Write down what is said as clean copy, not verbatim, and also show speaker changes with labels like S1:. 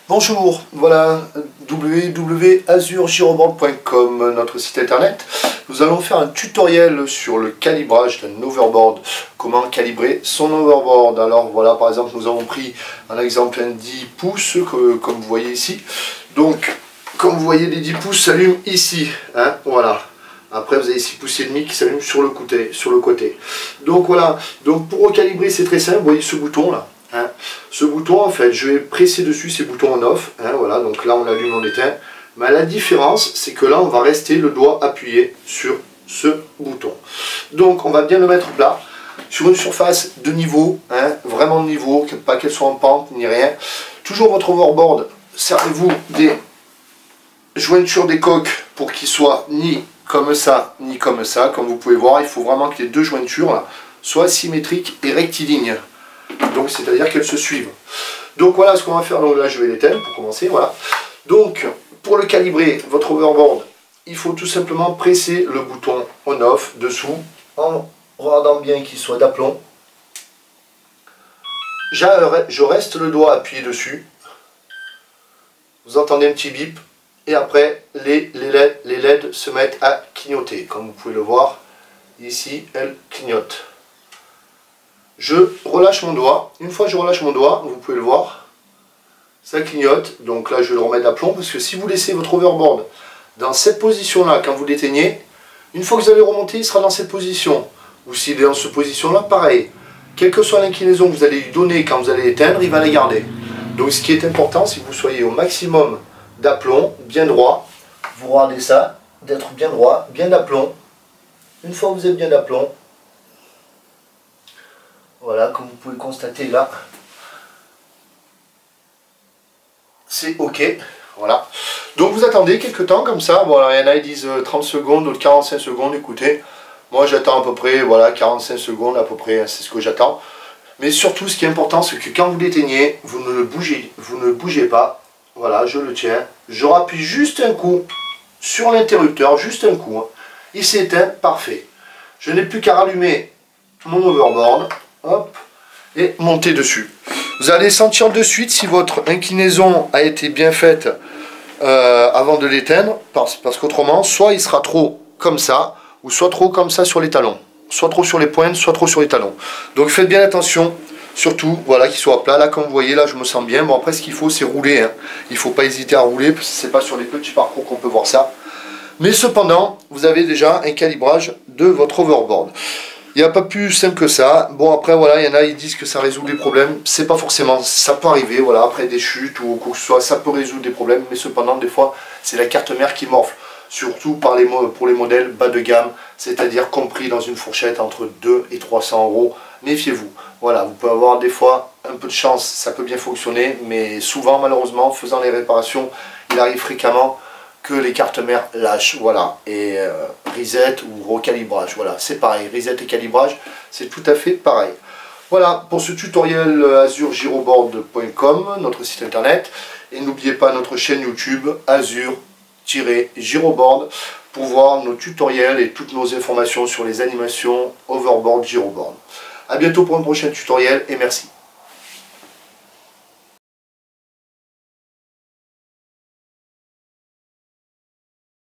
S1: Bonjour, voilà www.azurgiroboard.com, notre site internet. Nous allons faire un tutoriel sur le calibrage d'un overboard, comment calibrer son overboard. Alors voilà, par exemple, nous avons pris un exemple, un 10 pouces, comme vous voyez ici. Donc, comme vous voyez, les 10 pouces s'allument ici, hein, voilà. Après, vous avez 6 pouces et demi qui s'allument sur le côté. Donc voilà, donc pour recalibrer, c'est très simple, vous voyez ce bouton là. Hein. Ce bouton, en fait, je vais presser dessus ces boutons on off, hein, voilà, donc là on allume, on éteint, mais la différence c'est que là on va rester le doigt appuyé sur ce bouton. Donc on va bien le mettre plat, sur une surface de niveau, hein, vraiment de niveau, pas qu'elle soit en pente ni rien. Toujours votre overboard, servez-vous des jointures des coques pour qu'il soit ni comme ça, ni comme ça. Comme vous pouvez voir, il faut vraiment que les deux jointures là, soient symétriques et rectilignes. Donc c'est-à-dire qu'elles se suivent. Donc voilà ce qu'on va faire. Donc là je vais l'éteindre pour commencer. Voilà. Donc pour le calibrer, votre overboard, il faut tout simplement presser le bouton on-off dessous en regardant bien qu'il soit d'aplomb. Je reste le doigt appuyé dessus. Vous entendez un petit bip. Et après les LED se mettent à clignoter. Comme vous pouvez le voir, ici elles clignotent. Je relâche mon doigt. Une fois que je relâche mon doigt, vous pouvez le voir, ça clignote. Donc là, je vais le remettre d'aplomb parce que si vous laissez votre overboard dans cette position-là, quand vous l'éteignez, une fois que vous allez remonter, il sera dans cette position. Ou s'il est dans cette position-là, pareil. Quelle que soit l'inclinaison que vous allez lui donner quand vous allez éteindre, il va la garder. Donc ce qui est important, c'est que vous soyez au maximum d'aplomb, bien droit. Vous regardez ça, d'être bien droit, bien d'aplomb. Une fois que vous êtes bien d'aplomb, voilà, comme vous pouvez constater là, c'est OK. Voilà. Donc vous attendez quelques temps comme ça. Voilà, il y en a qui disent 30 secondes, d'autres 45 secondes. Écoutez, moi j'attends à peu près, voilà, 45 secondes à peu près, c'est ce que j'attends. Mais surtout, ce qui est important, c'est que quand vous l'éteignez, vous ne bougez pas. Voilà, je le tiens. Je rappuie juste un coup sur l'interrupteur, juste un coup. Hein. Il s'éteint, parfait. Je n'ai plus qu'à rallumer mon overboard. Hop, et monter dessus. Vous allez sentir de suite si votre inclinaison a été bien faite avant de l'éteindre, parce qu'autrement, soit il sera trop comme ça, ou soit trop comme ça sur les talons. Soit trop sur les pointes, soit trop sur les talons. Donc faites bien attention, surtout, voilà, qu'il soit plat. Là, comme vous voyez, là, je me sens bien. Bon, après, ce qu'il faut, c'est rouler. Hein. Il ne faut pas hésiter à rouler, parce que c'est pas sur les petits parcours qu'on peut voir ça. Mais cependant, vous avez déjà un calibrage de votre overboard. Il n'y a pas plus simple que ça. Bon, après, voilà, il y en a, ils disent que ça résout les problèmes. C'est pas forcément, ça peut arriver, voilà, après des chutes ou quoi que ce soit, ça peut résoudre des problèmes. Mais cependant, des fois, c'est la carte mère qui morfle. Surtout pour les modèles bas de gamme, c'est-à-dire compris dans une fourchette entre 2 et 300 €. Méfiez-vous. Voilà, vous pouvez avoir des fois un peu de chance, ça peut bien fonctionner. Mais souvent, malheureusement, faisant les réparations, il arrive fréquemment que les cartes mères lâchent, voilà, et reset ou recalibrage, voilà, c'est pareil, reset et calibrage, c'est tout à fait pareil. Voilà, pour ce tutoriel azurgiroboard.com, notre site internet, et n'oubliez pas notre chaîne YouTube, Azur-Giroboard, pour voir nos tutoriels et toutes nos informations sur les animations overboard, giroboard. A bientôt pour un prochain tutoriel, et merci.